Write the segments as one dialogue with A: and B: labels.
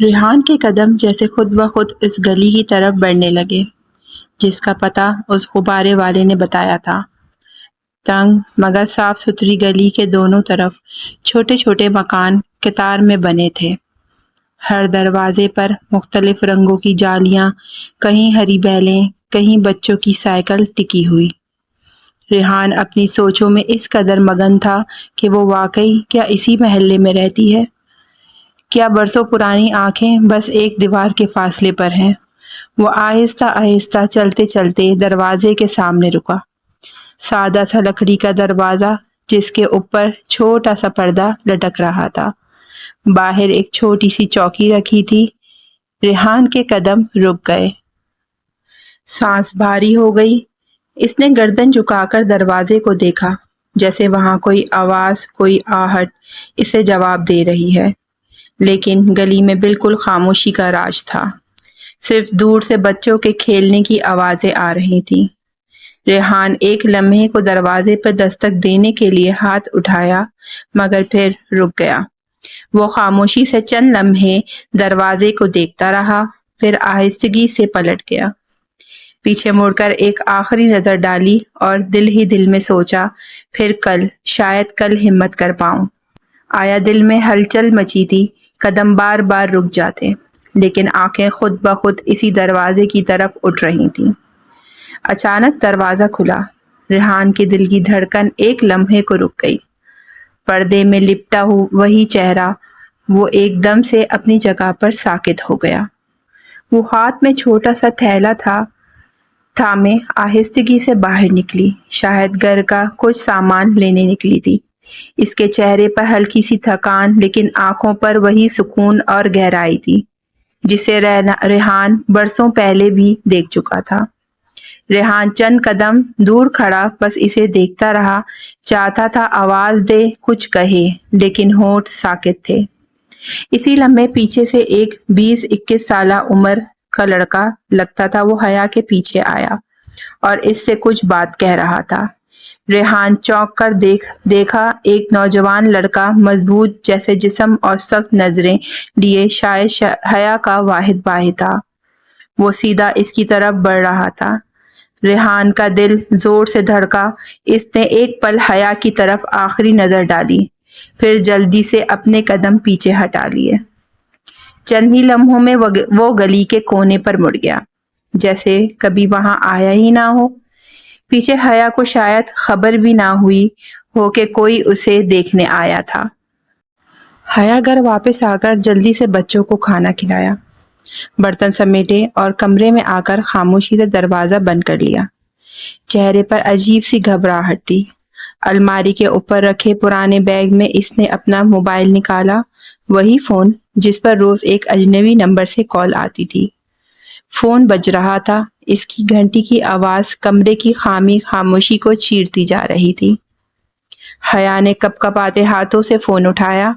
A: ریحان کے قدم جیسے خود بخود اس گلی کی طرف بڑھنے لگے جس کا پتہ اس غبارے والے نے بتایا تھا۔ تنگ مگر صاف ستھری گلی کے دونوں طرف چھوٹے چھوٹے مکان قطار میں بنے تھے۔ ہر دروازے پر مختلف رنگوں کی جالیاں، کہیں ہری بیلیں، کہیں بچوں کی سائیکل ٹکی ہوئی۔ ریحان اپنی سوچوں میں اس قدر مگن تھا کہ وہ واقعی کیا اسی محلے میں رہتی ہے؟ کیا برسوں پرانی آنکھیں بس ایک دیوار کے فاصلے پر ہیں؟ وہ آہستہ آہستہ چلتے چلتے دروازے کے سامنے رکا۔ سادہ سا لکڑی کا دروازہ جس کے اوپر چھوٹا سا پردہ لٹک رہا تھا۔ باہر ایک چھوٹی سی چوکی رکھی تھی۔ ریحان کے قدم رک گئے۔ سانس بھاری ہو گئی۔ اس نے گردن جھکا کر دروازے کو دیکھا، جیسے وہاں کوئی آواز، کوئی آہٹ اسے جواب دے رہی ہے، لیکن گلی میں بالکل خاموشی کا راج تھا۔ صرف دور سے بچوں کے کھیلنے کی آوازیں آ رہی تھیں۔ ریحان ایک لمحے کو دروازے پر دستک دینے کے لیے ہاتھ اٹھایا، مگر پھر رک گیا۔ وہ خاموشی سے چند لمحے دروازے کو دیکھتا رہا، پھر آہستگی سے پلٹ گیا۔ پیچھے مڑ کر ایک آخری نظر ڈالی اور دل ہی دل میں سوچا، پھر کل، شاید کل ہمت کر پاؤں۔ آیا دل میں ہلچل مچی تھی، قدم بار بار رک جاتے، لیکن آنکھیں خود بخود اسی دروازے کی طرف اٹھ رہی تھیں۔ اچانک دروازہ کھلا۔ ریحان کے دل کی دھڑکن ایک لمحے کو رک گئی۔ پردے میں لپٹا وہی چہرہ، وہ ایک دم سے اپنی جگہ پر ساکت ہو گیا۔ وہ ہاتھ میں چھوٹا سا تھیلا تھا، تھامے آہستگی سے باہر نکلی، شاید گھر کا کچھ سامان لینے نکلی تھی۔ اس کے چہرے پر ہلکی سی تھکان، لیکن آنکھوں پر وہی سکون اور گہرائی تھی جسے ریحان برسوں پہلے بھی دیکھ چکا تھا۔ ریحان چند قدم دور کھڑا بس اسے دیکھتا رہا، چاہتا تھا آواز دے، کچھ کہے، لیکن ہونٹ ساکت تھے۔ اسی لمحے پیچھے سے ایک 20-21 سالہ عمر کا لڑکا، لگتا تھا وہ حیا کے پیچھے آیا اور اس سے کچھ بات کہہ رہا تھا۔ ریحان چونک کر دیکھا، ایک نوجوان لڑکا، مضبوط جیسے جسم اور سخت نظریں لیے، شاید حیا کا واحد بھائی تھا۔ وہ سیدھا اس کی طرف بڑھ رہا تھا۔ ریحان کا دل زور سے دھڑکا۔ اس نے ایک پل حیا کی طرف آخری نظر ڈالی، پھر جلدی سے اپنے قدم پیچھے ہٹا لیے۔ چند ہی لمحوں میں وہ گلی کے کونے پر مڑ گیا، جیسے کبھی وہاں آیا ہی نہ ہو۔ پیچھے حیا کو شاید خبر بھی نہ ہوئی ہو کہ کوئی اسے دیکھنے آیا تھا۔ حیا گھر واپس آ کر جلدی سے بچوں کو کھانا کھلایا، برتن سمیٹے اور کمرے میں آ کر خاموشی سے دروازہ بند کر لیا۔ چہرے پر عجیب سی گھبراہٹ تھی۔ الماری کے اوپر رکھے پرانے بیگ میں اس نے اپنا موبائل نکالا، وہی فون جس پر روز ایک اجنبی نمبر سے کال آتی تھی۔ فون بج رہا تھا، اس کی گھنٹی کی آواز کمرے کی خاموشی کو چیرتی جا رہی تھی۔ حیا نے کپ کپاتے ہاتھوں سے فون اٹھایا۔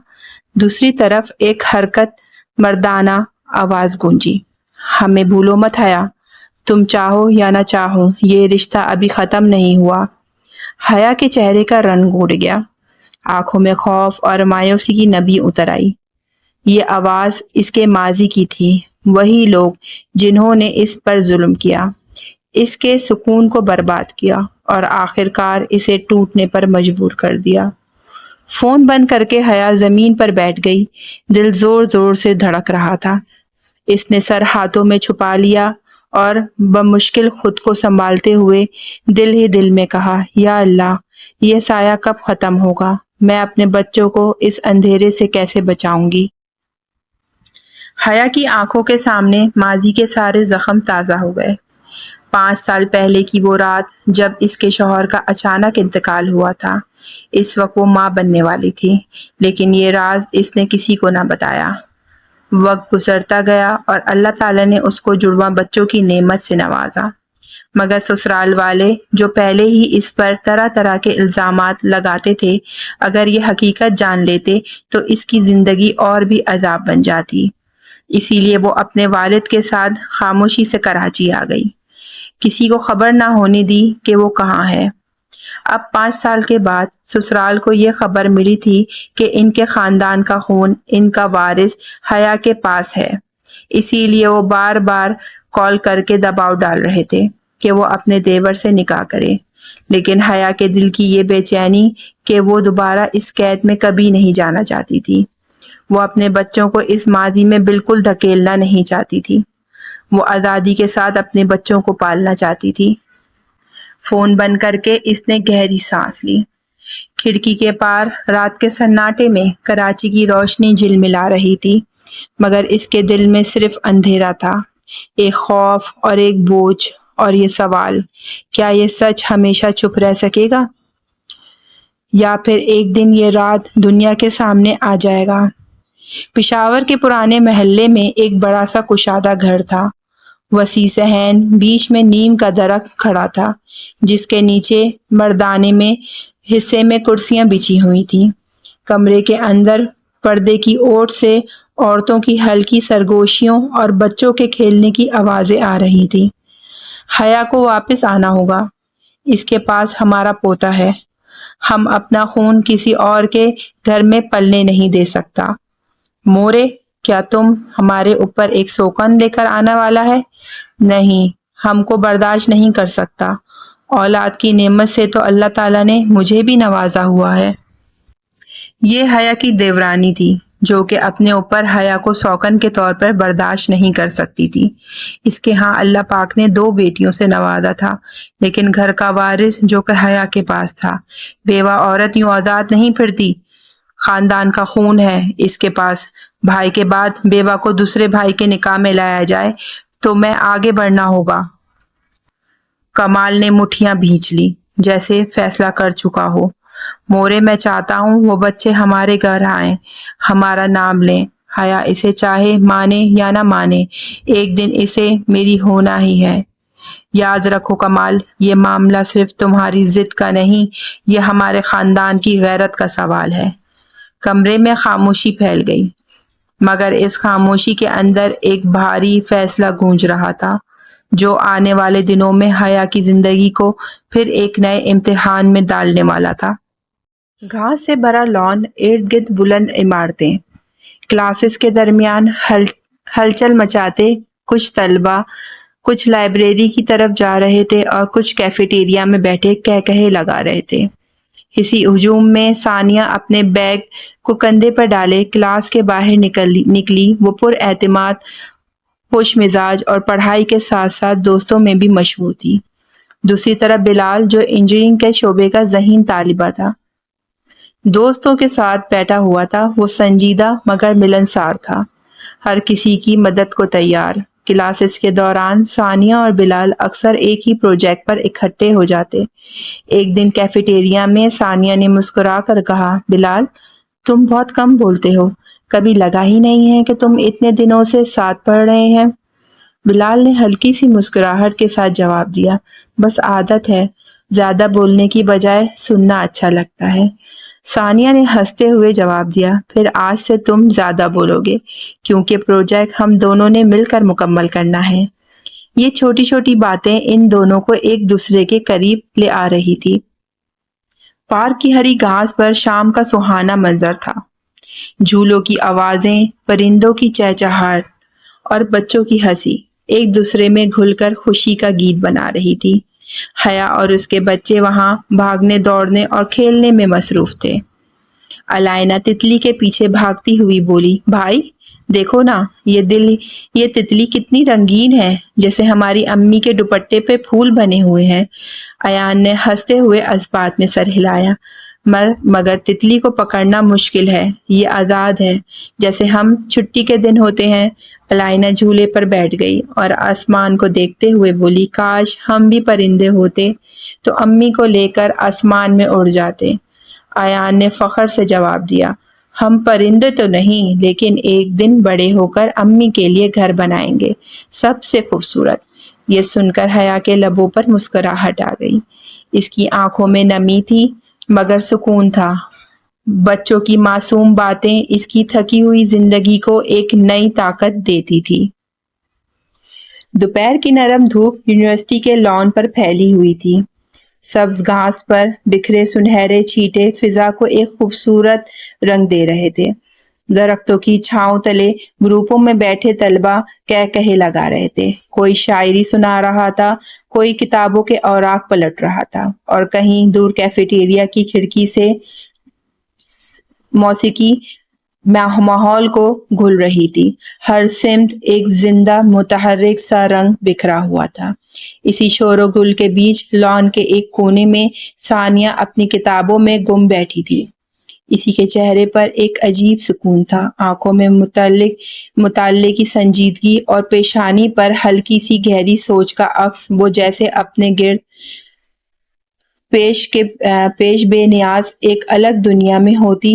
A: دوسری طرف ایک حرکت مردانہ آواز گونجی، ہمیں بھولو مت حیا، تم چاہو یا نہ چاہو یہ رشتہ ابھی ختم نہیں ہوا۔ حیا کے چہرے کا رنگ اڑ گیا، آنکھوں میں خوف اور مایوسی کی نمی اتر آئی۔ یہ آواز اس کے ماضی کی تھی، وہی لوگ جنہوں نے اس پر ظلم کیا، اس کے سکون کو برباد کیا اور آخر کار اسے ٹوٹنے پر مجبور کر دیا۔ فون بند کر کے حیا زمین پر بیٹھ گئی، دل زور زور سے دھڑک رہا تھا۔ اس نے سر ہاتھوں میں چھپا لیا اور بمشکل خود کو سنبھالتے ہوئے دل ہی دل میں کہا، یا اللہ، یہ سایہ کب ختم ہوگا؟ میں اپنے بچوں کو اس اندھیرے سے کیسے بچاؤں گی؟ حیا کی آنکھوں کے سامنے ماضی کے سارے زخم تازہ ہو گئے۔ 5 سال پہلے کی وہ رات جب اس کے شوہر کا اچانک انتقال ہوا تھا۔ اس وقت وہ ماں بننے والی تھی، لیکن یہ راز اس نے کسی کو نہ بتایا۔ وقت گزرتا گیا اور اللہ تعالیٰ نے اس کو جڑواں بچوں کی نعمت سے نوازا، مگر سسرال والے جو پہلے ہی اس پر طرح طرح کے الزامات لگاتے تھے، اگر یہ حقیقت جان لیتے تو اس کی زندگی اور بھی عذاب بن جاتی۔ اسی لیے وہ اپنے والد کے ساتھ خاموشی سے کراچی آ گئی، کسی کو خبر نہ ہونے دی کہ وہ کہاں ہے۔ اب 5 سال کے بعد سسرال کو یہ خبر ملی تھی کہ ان کے خاندان کا خون ان کا وارث حیا کے پاس ہے، اسی لیے وہ بار بار کال کر کے دباؤ ڈال رہے تھے کہ وہ اپنے دیور سے نکاح کرے، لیکن حیا کے دل کی یہ بے چینی کہ وہ دوبارہ اس قید میں کبھی نہیں جانا چاہتی تھی۔ وہ اپنے بچوں کو اس ماضی میں بالکل دھکیلنا نہیں چاہتی تھی، وہ آزادی کے ساتھ اپنے بچوں کو پالنا چاہتی تھی۔ فون بند کر کے اس نے گہری سانس لی۔ کھڑکی کے پار رات کے سناٹے میں کراچی کی روشنی جھلملا رہی تھی، مگر اس کے دل میں صرف اندھیرا تھا، ایک خوف اور ایک بوجھ اور یہ سوال، کیا یہ سچ ہمیشہ چپ رہ سکے گا یا پھر ایک دن یہ رات دنیا کے سامنے آ جائے گا؟ پشاور کے پرانے محلے میں ایک بڑا سا کشادہ گھر تھا، وسیع صحن، بیچ میں نیم کا درخت کھڑا تھا جس کے نیچے مردانے میں حصے میں کرسیاں بچھی ہوئی تھیں۔ کمرے کے اندر پردے کی اوٹ سے عورتوں کی ہلکی سرگوشیوں اور بچوں کے کھیلنے کی آوازیں آ رہی تھیں۔ حیا کو واپس آنا ہوگا، اس کے پاس ہمارا پوتا ہے، ہم اپنا خون کسی اور کے گھر میں پلنے نہیں دے سکتا۔ مورے، کیا تم ہمارے اوپر ایک سوکن لے کر آنے والا ہے؟ نہیں، ہم کو برداشت نہیں کر سکتا۔ اولاد کی نعمت سے تو اللہ تعالیٰ نے مجھے بھی نوازا ہوا ہے۔ یہ حیا کی دیورانی تھی جو کہ اپنے اوپر حیا کو سوکن کے طور پر برداشت نہیں کر سکتی تھی۔ اس کے ہاں اللہ پاک نے 2 بیٹیوں سے نوازا تھا، لیکن گھر کا وارث جو کہ حیا کے پاس تھا۔ بیوہ عورت یوں آزاد نہیں پھرتی، خاندان کا خون ہے اس کے پاس، بھائی کے بعد بیوہ کو دوسرے بھائی کے نکاح میں لایا جائے تو میں آگے بڑھنا ہوگا۔ کمال نے مٹھیاں بھینچ لی جیسے فیصلہ کر چکا ہو۔ مورے، میں چاہتا ہوں وہ بچے ہمارے گھر آئیں، ہمارا نام لیں، حیا اسے چاہے مانے یا نہ مانے، ایک دن اسے میری ہونا ہی ہے۔ یاد رکھو کمال، یہ معاملہ صرف تمہاری ضد کا نہیں، یہ ہمارے خاندان کی غیرت کا سوال ہے۔ کمرے میں خاموشی پھیل گئی، مگر اس خاموشی کے اندر ایک بھاری فیصلہ گونج رہا تھا جو آنے والے دنوں میں حیا کی زندگی کو پھر ایک نئے امتحان میں ڈالنے والا تھا۔ گھاس سے بھرا لان، ارد گرد بلند عمارتیں، کلاسز کے درمیان ہلچل مچاتے کچھ طلبہ کچھ لائبریری کی طرف جا رہے تھے اور کچھ کیفیٹیریا میں بیٹھے کہکہے لگا رہے تھے۔ اسی ہجوم میں ثانیہ اپنے بیگ کو کندھے پر ڈالے کلاس کے باہر نکلی۔ وہ پر اعتماد، خوش مزاج اور پڑھائی کے ساتھ ساتھ دوستوں میں بھی مشہور تھی۔ دوسری طرف بلال جو انجینئرنگ کے شعبے کا ذہین طالبہ تھا، دوستوں کے ساتھ بیٹھا ہوا تھا۔ وہ سنجیدہ مگر ملنسار تھا، ہر کسی کی مدد کو تیار۔ کلاسز کے دوران ثانیہ اور بلال اکثر ایک ہی پروجیکٹ پر اکٹھے ہو جاتے۔ ایک دن کیفیٹیریا میں ثانیہ نے مسکرا کر کہا، بلال، تم بہت کم بولتے ہو، کبھی لگا ہی نہیں ہے کہ تم اتنے دنوں سے ساتھ پڑھ رہے ہیں۔ بلال نے ہلکی سی مسکراہٹ کے ساتھ جواب دیا، بس عادت ہے، زیادہ بولنے کی بجائے سننا اچھا لگتا ہے۔ ثانیہ نے ہنستے ہوئے جواب دیا، پھر آج سے تم زیادہ بولو گے کیونکہ پروجیکٹ ہم دونوں نے مل کر مکمل کرنا ہے۔ یہ چھوٹی چھوٹی باتیں ان دونوں کو ایک دوسرے کے قریب لے آ رہی تھی۔ پارک کی ہری گھاس پر شام کا سہانا منظر تھا، جھولوں کی آوازیں، پرندوں کی چہچہاہٹ اور بچوں کی ہنسی ایک دوسرے میں گھل کر خوشی کا گیت بنا رہی تھی۔ حیا اور اس کے بچے وہاں بھاگنے دوڑنے اور کھیلنے میں مصروف تھے۔ علائنہ تتلی کے پیچھے بھاگتی ہوئی بولی، بھائی دیکھو نا، یہ تتلی کتنی رنگین ہے، جیسے ہماری امی کے دوپٹے پہ پھول بنے ہوئے ہیں۔ ایان نے ہنستے ہوئے اثبات میں سر ہلایا، مگر تتلی کو پکڑنا مشکل ہے، یہ آزاد ہے جیسے ہم چھٹی کے دن ہوتے ہیں۔ علائنہ جھولے پر بیٹھ گئی اور آسمان کو دیکھتے ہوئے بولی، کاش ہم بھی پرندے ہوتے تو امی کو لے کر آسمان میں اڑ جاتے۔ ایان نے فخر سے جواب دیا، ہم پرندے تو نہیں، لیکن ایک دن بڑے ہو کر امی کے لیے گھر بنائیں گے، سب سے خوبصورت۔ یہ سن کر حیا کے لبوں پر مسکراہٹ آ گئی، اس کی آنکھوں میں نمی تھی مگر سکون تھا۔ بچوں کی معصوم باتیں اس کی تھکی ہوئی زندگی کو ایک نئی طاقت دیتی تھی۔ دوپہر کی نرم دھوپ یونیورسٹی کے لان پر پھیلی ہوئی تھی، سبز گھاس پر بکھرے سنہرے چھینٹے فضا کو ایک خوبصورت رنگ دے رہے تھے۔ درختوں کی چھاؤں تلے گروپوں میں بیٹھے طلبہ کہے لگا رہے تھے، کوئی شاعری سنا رہا تھا، کوئی کتابوں کے اوراق پلٹ رہا تھا، اور کہیں دور کیفیٹیریا کی کھڑکی سے موسیقی ماحول کو گھل رہی تھی۔ ہر سمت ایک زندہ متحرک سا رنگ بکھرا ہوا تھا۔ اسی شور و گل کے بیچ لان کے ایک کونے میں ثانیہ اپنی کتابوں میں گم بیٹھی تھی۔ اسی کے چہرے پر ایک عجیب سکون تھا، آنکھوں میں مطالعے کی سنجیدگی اور پیشانی پر ہلکی سی گہری سوچ کا عکس، وہ جیسے اپنے گرد پیش بے نیاز ایک الگ دنیا میں ہوتی۔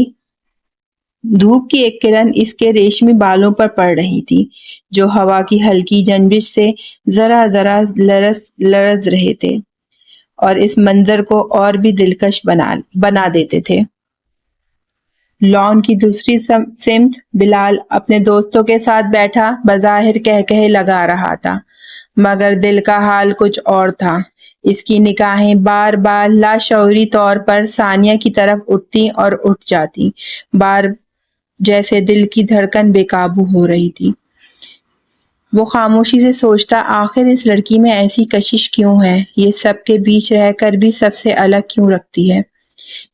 A: دھوپ کی ایک کرن اس کے ریشمی بالوں پر پڑ رہی تھی جو ہوا کی ہلکی جنبش سے ذرا ذرا لرز رہے تھے اور اس منظر کو اور بھی دلکش بنا دیتے تھے۔ لان کی دوسری سمت بلال اپنے دوستوں کے ساتھ بیٹھا بظاہر کہے لگا رہا تھا، مگر دل کا حال کچھ اور تھا۔ اس کی نگاہیں بار بار لاشعوری طور پر ثانیہ کی طرف اٹھتی اور اٹھ جاتی، جیسے دل کی دھڑکن بے قابو ہو رہی تھی۔ وہ خاموشی سے سوچتا، آخر اس لڑکی میں ایسی کشش کیوں ہے؟ یہ سب کے بیچ رہ کر بھی سب سے الگ کیوں رکھتی ہے؟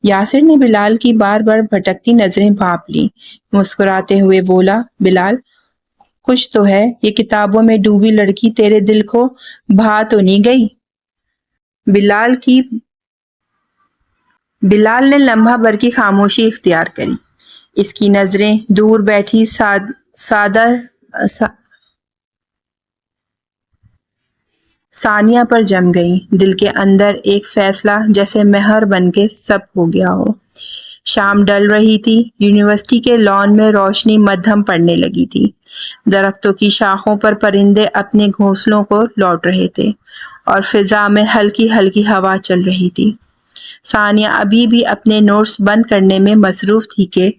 A: یاسر نے بلال کی بار بار بھٹکتی نظریں بھانپ لی، مسکراتے ہوئے بولا، بلال کچھ تو ہے، یہ کتابوں میں ڈوبی لڑکی تیرے دل کو بھا تو نہیں گئی؟ بلال نے لمحہ بھر کی خاموشی اختیار کری۔ اس کی نظریں دور بیٹھی ثانیہ پر جم گئی۔ دل کے اندر ایک فیصلہ جیسے مہر بن کے سب ہو گیا ہو۔ شام ڈل رہی تھی، یونیورسٹی کے لان میں روشنی مدھم پڑنے لگی تھی، درختوں کی شاخوں پر پرندے اپنے گھونسلوں کو لوٹ رہے تھے اور فضا میں ہلکی ہلکی ہوا چل رہی تھی۔ ثانیہ ابھی بھی اپنے نوٹس بند کرنے میں مصروف تھی کہ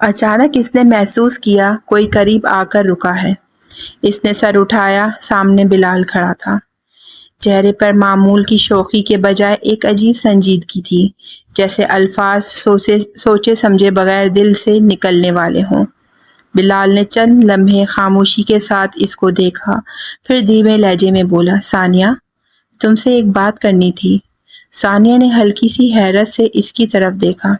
A: اچانک اس نے محسوس کیا کوئی قریب آ کر رکا ہے۔ اس نے سر اٹھایا، سامنے بلال کھڑا تھا۔ چہرے پر معمول کی شوخی کے بجائے ایک عجیب سنجیدگی تھی، جیسے الفاظ سوچے سمجھے بغیر دل سے نکلنے والے ہوں۔ بلال نے چند لمحے خاموشی کے ساتھ اس کو دیکھا، پھر دھیمے لہجے میں بولا، ثانیہ تم سے ایک بات کرنی تھی۔ ثانیہ نے ہلکی سی حیرت سے اس کی طرف دیکھا،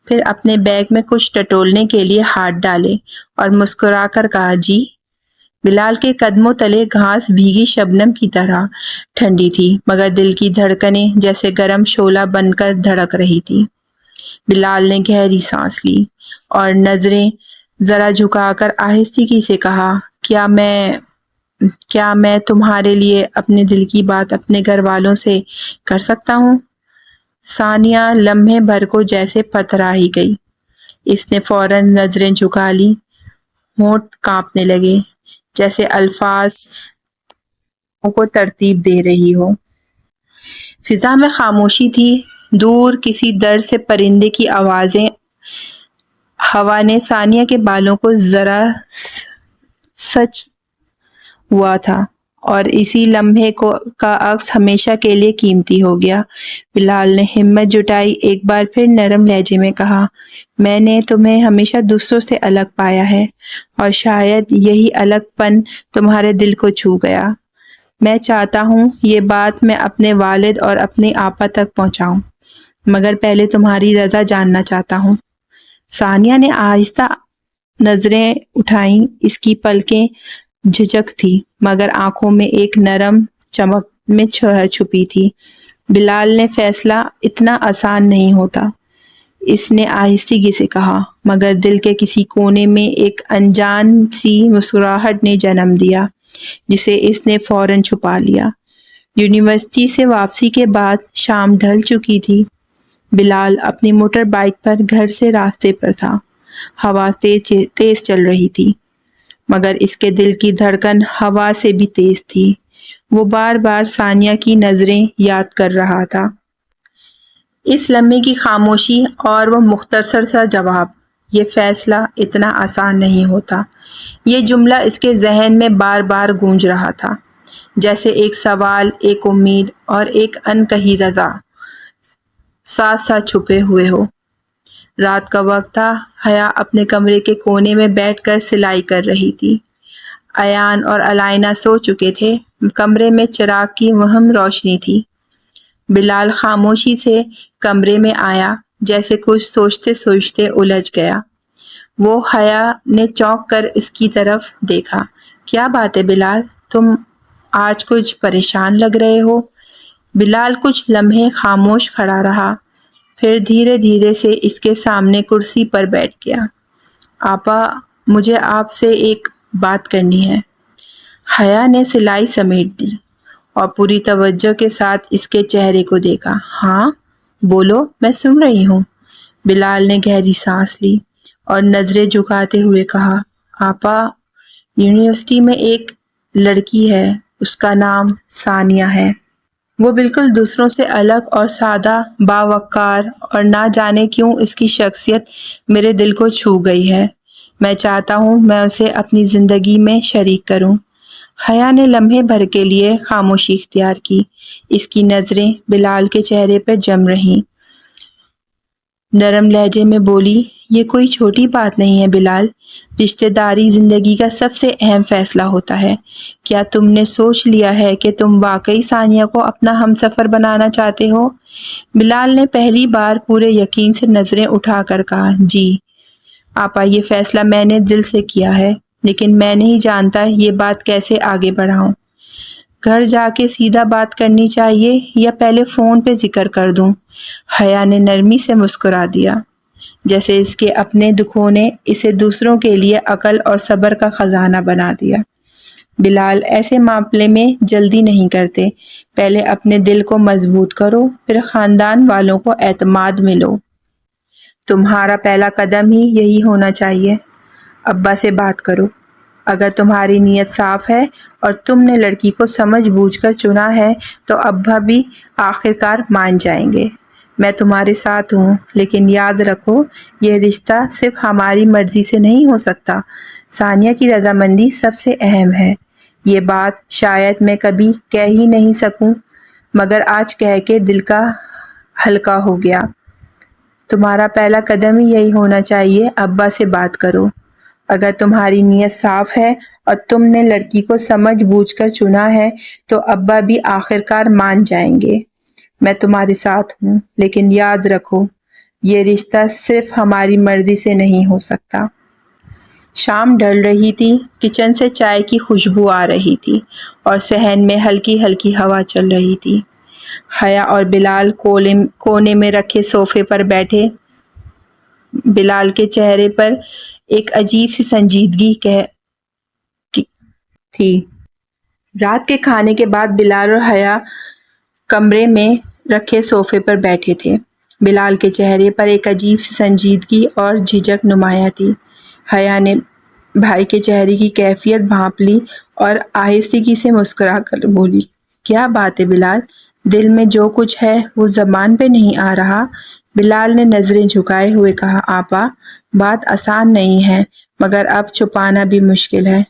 A: پھر اپنے بیگ میں کچھ ٹٹولنے کے لیے ہاتھ ڈالے اور مسکرا کر کہا، جی؟ بلال کے قدموں تلے گھاس بھیگی شبنم کی طرح ٹھنڈی تھی، مگر دل کی دھڑکنیں جیسے گرم شعلہ بن کر دھڑک رہی تھی۔ بلال نے گہری سانس لی اور نظریں ذرا جھکا کر آہستگی سے کہا، کیا میں تمہارے لیے اپنے دل کی بات اپنے گھر والوں سے کر سکتا ہوں؟ ثانیہ لمحے بھر کو جیسے پتھرا ہی گئی۔ اس نے فوراً نظریں جھکا لی، ہونٹ کانپنے لگے، جیسے الفاظ کو ترتیب دے رہی ہو۔ فضا میں خاموشی تھی، دور کسی در سے پرندے کی آوازیں۔ ہوا نے ثانیہ کے بالوں کو ذرا سچ ہوا تھا اور اسی لمحے کا عکس ہمیشہ کے لیے قیمتی ہو گیا۔ بلال نے ہمت جٹائی، ایک بار پھر نرم لہجے میں کہا، میں نے تمہیں ہمیشہ دوسروں سے الگ پایا ہے اور شاید یہی الگ پن تمہارے دل کو چھو گیا۔ میں چاہتا ہوں یہ بات میں اپنے والد اور اپنی آپا تک پہنچاؤں، مگر پہلے تمہاری رضا جاننا چاہتا ہوں۔ ثانیہ نے آہستہ نظریں اٹھائیں، اس کی پلکیں جھجک تھی مگر آنکھوں میں ایک نرم چمک میں چھپی تھی۔ بلال نے فیصلہ اتنا آسان نہیں ہوتا، اس نے آہستگی سے کہا، مگر دل کے کسی کونے میں ایک انجان سی مسکراہٹ نے جنم دیا جسے اس نے فوراً چھپا لیا۔ یونیورسٹی سے واپسی کے بعد شام ڈھل چکی تھی۔ بلال اپنی موٹر بائیک پر گھر سے راستے پر تھا۔ ہوا تیز چل رہی تھی مگر اس کے دل کی دھڑکن ہوا سے بھی تیز تھی۔ وہ بار بار ثانیہ کی نظریں یاد کر رہا تھا، اس لمحے کی خاموشی اور وہ مختصر سا جواب، یہ فیصلہ اتنا آسان نہیں ہوتا۔ یہ جملہ اس کے ذہن میں بار بار گونج رہا تھا، جیسے ایک سوال، ایک امید اور ایک انکہی رضا۔ ساتھ ساتھ چھپے ہوئے ہو۔ رات کا وقت تھا، حیا اپنے کمرے کے کونے میں بیٹھ کر سلائی کر رہی تھی۔ ایان اور علائنہ سو چکے تھے، کمرے میں چراغ کی مہم روشنی تھی۔ بلال خاموشی سے کمرے میں آیا، جیسے کچھ سوچتے سوچتے الجھ گیا۔ وہ حیا نے چونک کر اس کی طرف دیکھا۔ کیا بات ہے بلال، تم آج کچھ پریشان لگ رہے ہو؟ بلال کچھ لمحے خاموش کھڑا رہا، پھر دھیرے دھیرے سے اس کے سامنے کرسی پر بیٹھ گیا۔ آپا، مجھے آپ سے ایک بات کرنی ہے۔ حیا نے سلائی سمیٹ دی اور پوری توجہ کے ساتھ اس کے چہرے کو دیکھا۔ ہاں بولو، میں سن رہی ہوں۔ بلال نے گہری سانس لی اور نظریں جھکاتے ہوئے کہا، آپا، یونیورسٹی میں ایک لڑکی ہے، اس کا نام ثانیہ ہے۔ وہ بالکل دوسروں سے الگ اور سادہ، باوقار، اور نہ جانے کیوں اس کی شخصیت میرے دل کو چھو گئی ہے۔ میں چاہتا ہوں میں اسے اپنی زندگی میں شریک کروں۔ حیا نے لمحے بھر کے لیے خاموشی اختیار کی۔ اس کی نظریں بلال کے چہرے پر جم رہیں۔ نرم لہجے میں بولی، یہ کوئی چھوٹی بات نہیں ہے بلال، رشتہ داری زندگی کا سب سے اہم فیصلہ ہوتا ہے۔ کیا تم نے سوچ لیا ہے کہ تم واقعی ثانیہ کو اپنا ہمسفر بنانا چاہتے ہو؟ بلال نے پہلی بار پورے یقین سے نظریں اٹھا کر کہا، جی آپا، یہ فیصلہ میں نے دل سے کیا ہے، لیکن میں نہیں جانتا یہ بات کیسے آگے بڑھاؤں۔ گھر جا کے سیدھا بات کرنی چاہیے یا پہلے فون پہ ذکر کر دوں؟ حیا نے نرمی سے مسکرا دیا، جیسے اس کے اپنے دکھوں نے اسے دوسروں کے لیے عقل اور صبر کا خزانہ بنا دیا۔ بلال، ایسے معاملے میں جلدی نہیں کرتے، پہلے اپنے دل کو مضبوط کرو، پھر خاندان والوں کو اعتماد میں لو۔ تمہارا پہلا قدم ہی یہی ہونا چاہیے۔ ابا سے بات کرو، اگر تمہاری نیت صاف ہے اور تم نے لڑکی کو سمجھ بوجھ کر چنا ہے تو ابا بھی آخرکار مان جائیں گے۔ میں تمہارے ساتھ ہوں، لیکن یاد رکھو یہ رشتہ صرف ہماری مرضی سے نہیں ہو سکتا، ثانیہ کی رضامندی سب سے اہم ہے۔ یہ بات شاید میں کبھی کہہ ہی نہیں سکوں، مگر آج کہہ کے دل کا ہلکا ہو گیا۔ تمہارا پہلا قدم ہی یہی ہونا چاہیے، ابا سے بات کرو۔ اگر تمہاری نیت صاف ہے اور تم نے لڑکی کو سمجھ بوجھ کر چنا ہے تو ابا بھی آخرکار مان جائیں گے۔ میں تمہارے ساتھ ہوں، لیکن یاد رکھو یہ رشتہ صرف ہماری مرضی سے نہیں ہو سکتا۔ شام ڈھل رہی تھی، کچن سے چائے کی خوشبو آ رہی تھی اور صحن میں ہلکی ہلکی ہوا چل رہی تھی۔ حیا اور بلال کونے میں رکھے صوفے پر بیٹھے۔ بلال کے چہرے پر ایک عجیب سی سنجیدگی تھی۔ رات کے کھانے کے بعد بلال اور حیا کمرے میں رکھے صوفے پر بیٹھے تھے۔ بلال کے چہرے پر ایک عجیب سی سنجیدگی اور جھجک نمایاں تھی۔ حیا نے بھائی کے چہرے کی کیفیت بھانپ لی اور آہستگی سے مسکرا کر بولی، کیا بات ہے بلال، دل میں جو کچھ ہے وہ زبان پہ نہیں آ رہا؟ بلال نے نظریں جھکائے ہوئے کہا، آپا، بات آسان نہیں ہے، مگر اب چھپانا بھی مشکل ہے۔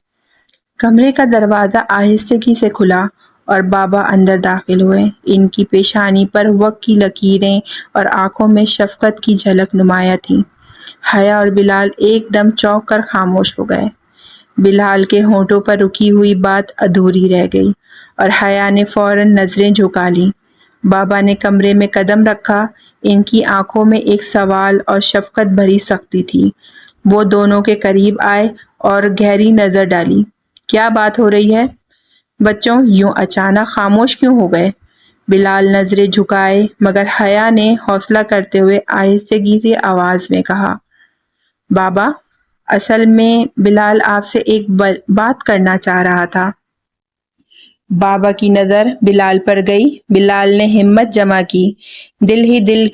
A: کمرے کا دروازہ آہستگی سے کھلا اور بابا اندر داخل ہوئے۔ ان کی پیشانی پر وقت کی لکیریں اور آنکھوں میں شفقت کی جھلک نمایاں تھی۔ حیا اور بلال ایک دم چونک کر خاموش ہو گئے۔ بلال کے ہونٹوں پر رکی ہوئی بات ادھوری رہ گئی اور حیا نے فوراً نظریں جھکا لیں۔ بابا نے کمرے میں قدم رکھا، ان کی آنکھوں میں ایک سوال اور شفقت بھری سختی تھی۔ وہ دونوں کے قریب آئے اور گہری نظر ڈالی۔ کیا بات ہو رہی ہے بچوں، یوں اچانک خاموش کیوں ہو گئے؟ بلال نظریں جھکائے، مگر حیا نے حوصلہ کرتے ہوئے آہستگی سے آواز میں کہا، بابا، اصل میں بلال آپ سے ایک بات کرنا چاہ رہا تھا۔ بابا کی نظر بلال پر گئی۔ بلال نے ہمت جمع کی، دل ہی دل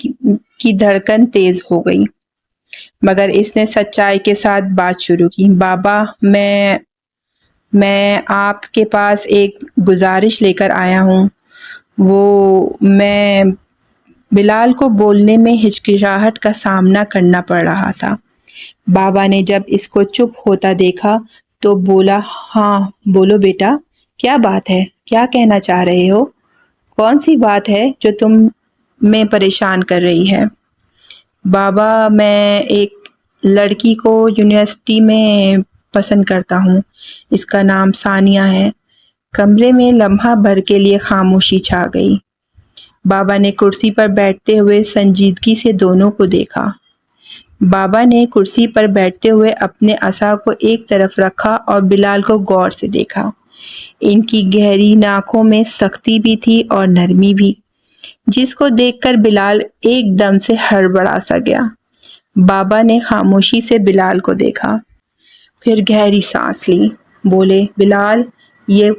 A: کی دھڑکن تیز ہو گئی، مگر اس نے سچائی کے ساتھ بات شروع کی۔ بابا، میں آپ کے پاس ایک گزارش لے کر آیا ہوں۔ میں بلال کو بولنے میں ہچکچاہٹ کا سامنا کرنا پڑ رہا تھا۔ بابا نے جب اس کو چپ ہوتا دیکھا تو بولا، ہاں بولو بیٹا، کیا بات ہے، کیا کہنا چاہ رہے ہو؟ کون سی بات ہے جو تم میں پریشان کر رہی ہے۔ بابا میں ایک لڑکی کو یونیورسٹی میں پسند کرتا ہوں، اس کا نام ثانیہ ہے۔ کمرے میں لمحہ بھر کے لیے خاموشی چھا گئی۔ بابا نے کرسی پر بیٹھتے ہوئے سنجیدگی سے دونوں کو دیکھا۔ بابا نے کرسی پر بیٹھتے ہوئے اپنے عصا کو ایک طرف رکھا اور بلال کو غور سے دیکھا۔ ان کی گہری ناکوں میں سختی بھی تھی اور نرمی بھی، جس کو دیکھ کر بلال ایک دم سے ہڑبڑا سا گیا۔ بابا نے خاموشی سے بلال کو دیکھا، پھر گہری سانس لی، بولے، بلال، یہ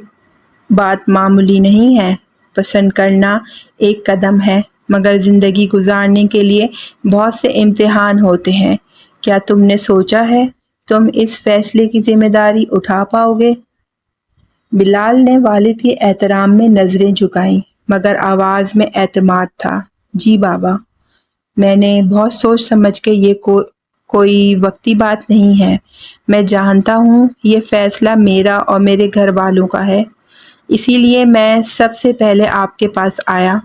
A: بات معمولی نہیں ہے۔ پسند کرنا ایک قدم ہے، مگر زندگی گزارنے کے لیے بہت سے امتحان ہوتے ہیں۔ کیا تم نے سوچا ہے تم اس فیصلے کی ذمہ داری اٹھا پاؤ گے؟ بلال نے والد کے احترام میں نظریں جھکائیں، مگر آواز میں اعتماد تھا۔ جی بابا، میں نے بہت سوچ سمجھ کے، یہ کوئی وقتی بات نہیں ہے۔ میں جانتا ہوں یہ فیصلہ میرا اور میرے گھر والوں کا ہے، اسی لیے میں سب سے پہلے آپ کے پاس آیا۔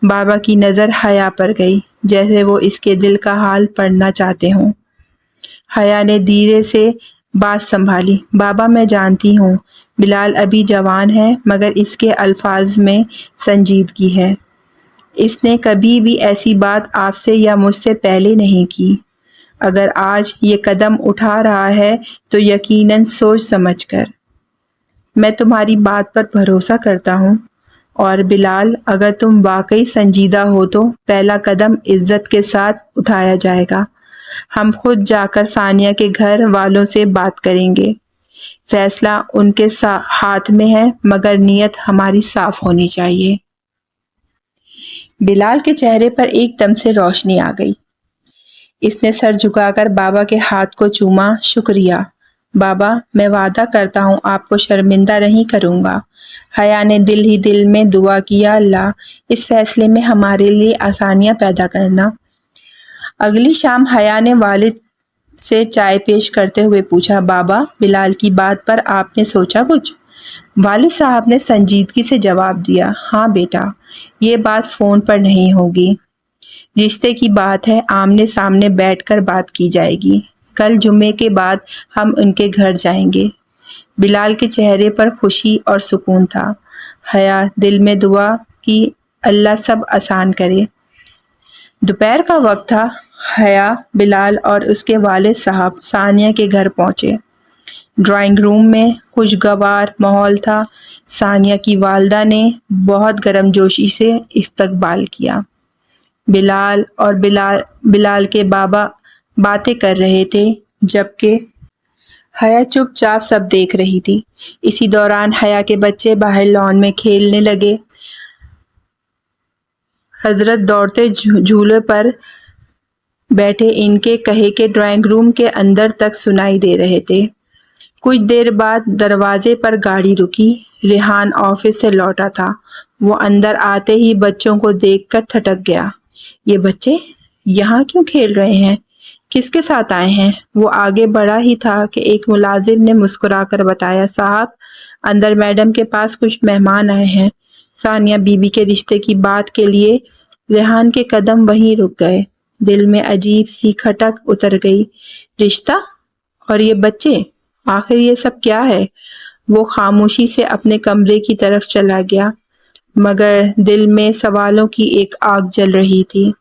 A: بابا کی نظر حیا پر گئی، جیسے وہ اس کے دل کا حال پڑھنا چاہتے ہوں۔ حیا نے دھیرے سے بات سنبھالی، بابا میں جانتی ہوں بلال ابھی جوان ہے، مگر اس کے الفاظ میں سنجیدگی ہے۔ اس نے کبھی بھی ایسی بات آپ سے یا مجھ سے پہلے نہیں کی۔ اگر آج یہ قدم اٹھا رہا ہے تو یقیناً سوچ سمجھ کر۔ میں تمہاری بات پر بھروسہ کرتا ہوں، اور بلال، اگر تم واقعی سنجیدہ ہو تو پہلا قدم عزت کے ساتھ اٹھایا جائے گا۔ ہم خود جا کر ثانیہ کے گھر والوں سے بات کریں گے۔ فیصلہ ان کے ہاتھ میں ہے، مگر نیت ہماری صاف ہونی چاہیے۔ بلال کے چہرے پر ایک دم سے روشنی آ گئی۔ اس نے سر جھکا کر بابا کے ہاتھ کو چوما۔ شکریہ بابا، میں وعدہ کرتا ہوں آپ کو شرمندہ نہیں کروں گا۔ حیا نے دل ہی دل میں دعا کی، یا اللہ اس فیصلے میں ہمارے لیے آسانیاں پیدا کرنا۔ اگلی شام حیا نے والد سے چائے پیش کرتے ہوئے پوچھا، بابا، بلال کی بات پر آپ نے سوچا کچھ؟ والد صاحب نے سنجیدگی سے جواب دیا، ہاں بیٹا، یہ بات فون پر نہیں ہوگی، رشتے کی بات ہے، آمنے سامنے بیٹھ کر بات کی جائے گی۔ کل جمعے کے بعد ہم ان کے گھر جائیں گے۔ بلال کے چہرے پر خوشی اور سکون تھا۔ حیا دل میں دعا کی، اللہ سب آسان کرے۔ دوپہر کا وقت تھا۔ حیا، بلال اور اس کے والد صاحب ثانیہ کے گھر پہنچے۔ ڈرائنگ روم میں خوشگوار ماحول تھا۔ ثانیہ کی والدہ نے بہت گرم جوشی سے استقبال کیا۔ بلال اور بلال کے بابا باتیں کر رہے تھے، جبکہ حیا چپ چاپ سب دیکھ رہی تھی۔ اسی دوران حیا کے بچے باہر لان میں کھیلنے لگے۔ حضرت دوڑتے جھولے پر بیٹھے ان کے کہے کہ ڈرائنگ روم کے اندر تک سنائی دے رہے تھے۔ کچھ دیر بعد دروازے پر گاڑی رکی۔ ریحان آفس سے لوٹا تھا۔ وہ اندر آتے ہی بچوں کو دیکھ کر ٹھٹک گیا۔ یہ بچے یہاں کیوں کھیل رہے ہیں؟ کس کے ساتھ آئے ہیں؟ وہ آگے بڑھا ہی تھا کہ ایک ملازم نے مسکرا کر بتایا، صاحب، اندر میڈم کے پاس کچھ مہمان آئے ہیں۔ ثانیہ بی بی کے رشتے کی بات کے لیے ریحان کے قدم وہیں رک گئے۔ دل میں عجیب سی کھٹک اتر گئی۔ رشتہ؟ اور یہ بچے؟ آخر یہ سب کیا ہے؟ وہ خاموشی سے اپنے کمرے کی طرف چلا گیا، مگر دل میں سوالوں کی ایک آگ جل رہی تھی۔